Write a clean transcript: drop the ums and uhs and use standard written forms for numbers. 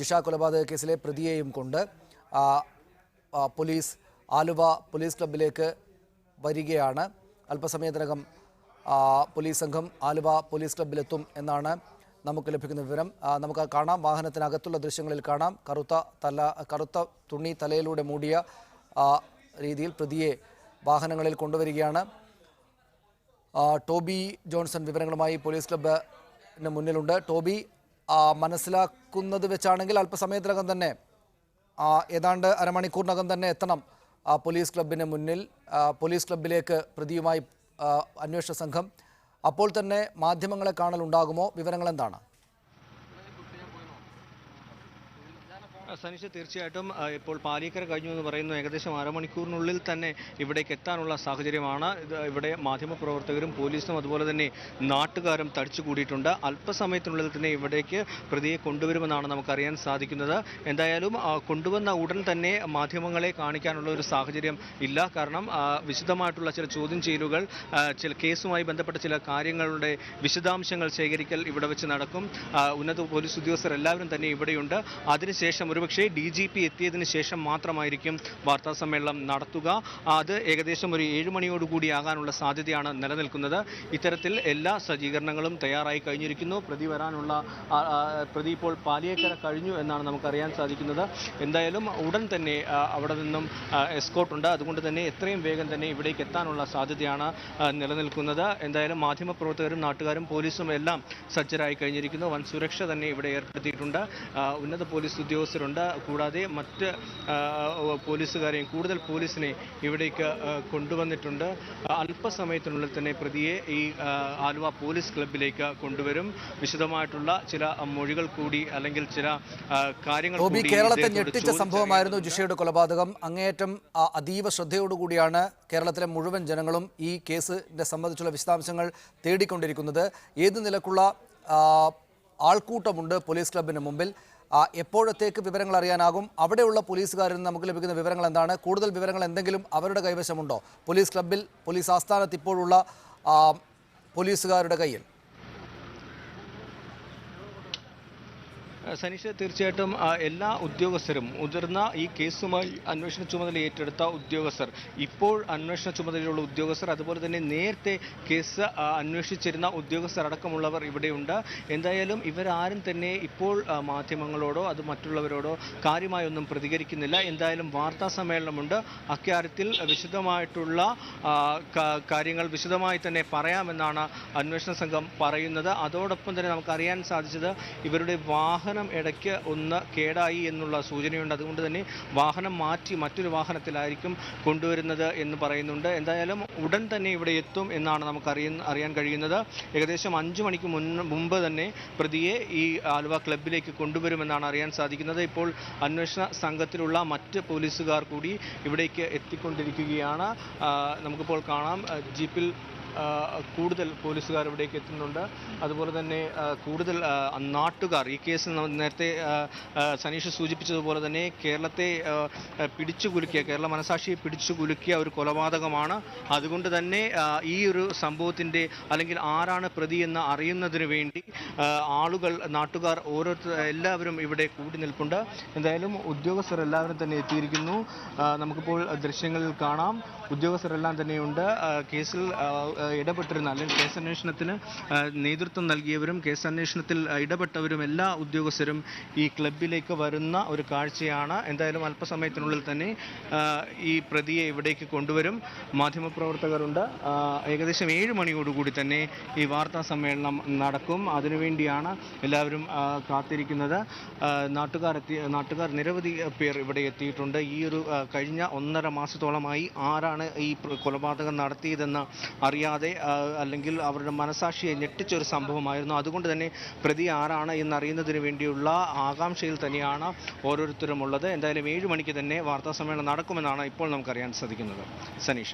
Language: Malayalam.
ജിഷ കൊലപാതക കേസിലെ പ്രതിയെയും കൊണ്ട് പോലീസ് ആലുവ പോലീസ് ക്ലബ്ബിലേക്ക് വരികയാണ്. അല്പസമയത്തിനകം പോലീസ് സംഘം ആലുവ പോലീസ് ക്ലബ്ബിലെത്തും എന്നാണ് നമുക്ക് ലഭിക്കുന്ന വിവരം. നമുക്ക് കാണാം, വാഹനത്തിനകത്തുള്ള ദൃശ്യങ്ങളിൽ കാണാം, കറുത്ത തുണി തലയിലൂടെ മൂടിയ രീതിയിൽ പ്രതിയെ വാഹനങ്ങളിൽ കൊണ്ടുവരികയാണ്. ടോബി ജോൺസൺ വിവരങ്ങളുമായി പോലീസ് ക്ലബ്ബിന് മുന്നിലുണ്ട്. ടോബി, മനസ്സിലാക്കുന്നത് വെച്ചാണെങ്കിൽ അല്പസമയത്തിനകം തന്നെ ഏതാണ്ട് അരമണിക്കൂറിനകം തന്നെ എത്തണം പോലീസ് ക്ലബ്ബിന് മുന്നിൽ. പോലീസ് ക്ലബ്ബിലേക്ക് പ്രതിയുമായി അന്വേഷണ സംഘം. അപ്പോൾ തന്നെ മാധ്യമങ്ങളെ കാണലുണ്ടാകുമോ? വിവരങ്ങൾ എന്താണ്? സനീഷ്, തീർച്ചയായിട്ടും ഇപ്പോൾ പാലിക്കര കഴിഞ്ഞു എന്ന് പറയുന്നു. ഏകദേശം അരമണിക്കൂറിനുള്ളിൽ തന്നെ ഇവിടേക്ക് എത്താനുള്ള സാഹചര്യമാണ്. ഇവിടെ മാധ്യമപ്രവർത്തകരും പോലീസും അതുപോലെ തന്നെ നാട്ടുകാരും തടിച്ചുകൂടിയിട്ടുണ്ട്. അല്പസമയത്തിനുള്ളിൽ തന്നെ ഇവിടേക്ക് പ്രതിയെ കൊണ്ടുവരുമെന്നാണ് നമുക്കറിയാൻ സാധിക്കുന്നത്. എന്തായാലും കൊണ്ടുവന്ന ഉടൻ തന്നെ മാധ്യമങ്ങളെ കാണിക്കാനുള്ള ഒരു സാഹചര്യം ഇല്ല. കാരണം വിശദമായിട്ടുള്ള ചില ചോദ്യം ചെയ്യലുകൾ, ചില കേസുമായി ബന്ധപ്പെട്ട ചില കാര്യങ്ങളുടെ വിശദാംശങ്ങൾ ശേഖരിക്കൽ ഇവിടെ വെച്ച് നടക്കും. ഉന്നത പോലീസ് ഉദ്യോഗസ്ഥർ എല്ലാവരും തന്നെ ഇവിടെയുണ്ട്. അതിനുശേഷം ഒരുപക്ഷെ DGP എത്തിയതിനു ശേഷം മാത്രമായിരിക്കും വാർത്താ സമ്മേളനം നടത്തുക. അത് ഏകദേശം ഒരു 7 മണിയോടുകൂടി ആകാനുള്ള സാധ്യതയാണ് നിലനിൽക്കുന്നത്. ഇത്തരത്തിൽ എല്ലാ സജ്ജീകരണങ്ങളും തയ്യാറായി കഴിഞ്ഞിരിക്കുന്നു. പ്രതി ഇപ്പോൾ പാലിയേക്കര കഴിഞ്ഞു എന്നാണ് നമുക്കറിയാൻ സാധിക്കുന്നത്. എന്തായാലും ഉടൻ തന്നെ അവിടെ നിന്നും എസ്കോർട്ട് ഉണ്ട്. അതുകൊണ്ട് തന്നെ എത്രയും വേഗം തന്നെ ഇവിടേക്ക് എത്താനുള്ള സാധ്യതയാണ് നിലനിൽക്കുന്നത്. എന്തായാലും മാധ്യമപ്രവർത്തകരും നാട്ടുകാരും പോലീസും എല്ലാം സജ്ജരായി കഴിഞ്ഞിരിക്കുന്നു. വൻ സുരക്ഷ തന്നെ ഇവിടെ ഏർപ്പെടുത്തിയിട്ടുണ്ട്. ഉന്നത പോലീസ് ഉദ്യോഗസ്ഥരുണ്ട്. കൂടാതെ മറ്റ് പോലീസുകാരെയും കൂടുതൽ പോലീസിനെ ഇവിടേക്ക് കൊണ്ടുവന്നിട്ടുണ്ട്. അല്പസമയത്തിനുള്ളിൽ തന്നെ പ്രതിയെ ഈ ആലുവ പോലീസ് ക്ലബ്ബിലേക്ക് കൊണ്ടുവരും. വിശദമായിട്ടുള്ള ചില മൊഴികൾ കൂടി അല്ലെങ്കിൽ ചില കാര്യങ്ങൾ കൂടി. കേരളത്തെ ഞെട്ടിച്ച സംഭവമായിരുന്നു ജിഷയുടെ കൊലപാതകം. അങ്ങേയറ്റം അതീവ ശ്രദ്ധയോടുകൂടിയാണ് കേരളത്തിലെ മുഴുവൻ ജനങ്ങളും ഈ കേസിനെ സംബന്ധിച്ചുള്ള വിശദാംശങ്ങൾ തേടിക്കൊണ്ടിരിക്കുന്നത്. ഏത് നിലക്കുള്ള ആൾക്കൂട്ടമുണ്ട് പോലീസ് ക്ലബ്ബിന് മുമ്പിൽ? എപ്പോഴത്തേക്ക് വിവരങ്ങൾ അറിയാനാകും? അവിടെയുള്ള പോലീസുകാരിൽ നിന്ന് നമുക്ക് ലഭിക്കുന്ന വിവരങ്ങൾ എന്താണ്? കൂടുതൽ വിവരങ്ങൾ എന്തെങ്കിലും അവരുടെ കൈവശമുണ്ടോ? പോലീസ് ക്ലബ്ബിൽ, പോലീസ് ആസ്ഥാനത്ത് ഇപ്പോഴുള്ള പോലീസുകാരുടെ കയ്യിൽ? സനീഷ്, തീർച്ചയായിട്ടും എല്ലാ ഉദ്യോഗസ്ഥരും, മുതിർന്ന ഈ കേസുമായി അന്വേഷണ ചുമതല ഏറ്റെടുത്ത ഉദ്യോഗസ്ഥർ, ഇപ്പോൾ അന്വേഷണ ചുമതലയുള്ള ഉദ്യോഗസ്ഥർ, അതുപോലെ തന്നെ നേരത്തെ കേസ് അന്വേഷിച്ചിരുന്ന ഉദ്യോഗസ്ഥർ അടക്കമുള്ളവർ ഇവിടെയുണ്ട്. എന്തായാലും ഇവരാരും തന്നെ ഇപ്പോൾ മാധ്യമങ്ങളോടോ അത് മറ്റുള്ളവരോടോ കാര്യമായൊന്നും പ്രതികരിക്കുന്നില്ല. എന്തായാലും വാർത്താ സമ്മേളനമുണ്ട്. അക്കാര്യത്തിൽ വിശദമായിട്ടുള്ള കാര്യങ്ങൾ വിശദമായി തന്നെ പറയാമെന്നാണ് അന്വേഷണ സംഘം പറയുന്നത്. അതോടൊപ്പം തന്നെ നമുക്കറിയാൻ സാധിച്ചത് ഇവരുടെ വാഹനം ഇടയ്ക്ക് ഒന്ന് കേടായി എന്നുള്ള സൂചനയുണ്ട്. അതുകൊണ്ട് തന്നെ വാഹനം മാറ്റി മറ്റൊരു വാഹനത്തിലായിരിക്കും കൊണ്ടുവരുന്നത് എന്ന് പറയുന്നുണ്ട്. എന്തായാലും ഉടൻ തന്നെ ഇവിടെ എത്തും എന്നാണ് നമുക്ക് അറിയാൻ കഴിയുന്നത്. ഏകദേശം 5 മണിക്ക് മുമ്പ് തന്നെ പ്രതിയെ ഈ ആലുവ ക്ലബ്ബിലേക്ക് കൊണ്ടുവരുമെന്നാണ് അറിയാൻ സാധിക്കുന്നത്. ഇപ്പോൾ അന്വേഷണ സംഘത്തിലുള്ള മറ്റ് പോലീസുകാർ കൂടി ഇവിടേക്ക് എത്തിക്കൊണ്ടിരിക്കുകയാണ്. നമുക്കിപ്പോൾ കാണാം, ജീപ്പിൽ കൂടുതൽ പോലീസുകാർ ഇവിടേക്ക് എത്തുന്നുണ്ട്. അതുപോലെ തന്നെ കൂടുതൽ നാട്ടുകാർ, ഈ കേസ് നേരത്തെ സനീഷ് സൂചിപ്പിച്ചതുപോലെ തന്നെ കേരളത്തെ പിടിച്ചുകുലുക്കിയ, കേരള മനസാക്ഷിയെ പിടിച്ചുകുലുക്കിയ ഒരു കൊലപാതകമാണ്. അതുകൊണ്ട് തന്നെ ഈ ഒരു സംഭവത്തിൻ്റെ അല്ലെങ്കിൽ ആരാണ് പ്രതി എന്ന് അറിയുന്നതിന് വേണ്ടി ആളുകൾ, നാട്ടുകാർ എല്ലാവരും ഇവിടെ കൂടി നിൽപ്പുണ്ട്. എന്തായാലും ഉദ്യോഗസ്ഥർ എല്ലാവരും തന്നെ എത്തിയിരിക്കുന്നു. നമുക്കിപ്പോൾ ദൃശ്യങ്ങളിൽ കാണാം, ഉദ്യോഗസ്ഥരെല്ലാം തന്നെയുണ്ട്. കേസിൽ ഇടപെട്ടിരുന്ന അല്ലെങ്കിൽ കേസ് അന്വേഷണത്തിന് നേതൃത്വം നൽകിയവരും കേസ് അന്വേഷണത്തിൽ ഇടപെട്ടവരും എല്ലാ ഉദ്യോഗസ്ഥരും ഈ ക്ലബ്ബിലേക്ക് വരുന്ന ഒരു കാഴ്ചയാണ്. എന്തായാലും അല്പസമയത്തിനുള്ളിൽ തന്നെ ഈ പ്രതിയെ ഇവിടേക്ക് കൊണ്ടുവരും. മാധ്യമപ്രവർത്തകരുണ്ട്. ഏകദേശം 7 മണിയോടുകൂടി തന്നെ ഈ വാർത്താ സമ്മേളനം നടക്കും. അതിനുവേണ്ടിയാണ് എല്ലാവരും കാത്തിരിക്കുന്നത്. നാട്ടുകാർ നിരവധി പേർ ഇവിടെ എത്തിയിട്ടുണ്ട്. ഈ ഒരു കഴിഞ്ഞ 1.5 മാസത്തോളമായി ആരാണ് ഈ കൊലപാതകം നടത്തിയതെന്ന് അറിയാതെ അല്ലെങ്കിൽ അവരുടെ മനസാക്ഷിയെ ഞെട്ടിച്ചൊരു സംഭവമായിരുന്നു. അതുകൊണ്ട് തന്നെ പ്രതി ആരാണ് എന്നറിയുന്നതിന് വേണ്ടിയുള്ള ആകാംക്ഷയിൽ തന്നെയാണ് ഓരോരുത്തരും ഉള്ളത്. എന്തായാലും 7 മണിക്ക് തന്നെ വാർത്താ സമ്മേളനം നടക്കുമെന്നാണ് ഇപ്പോൾ നമുക്കറിയാൻ സാധിക്കുന്നത്. സനീഷ.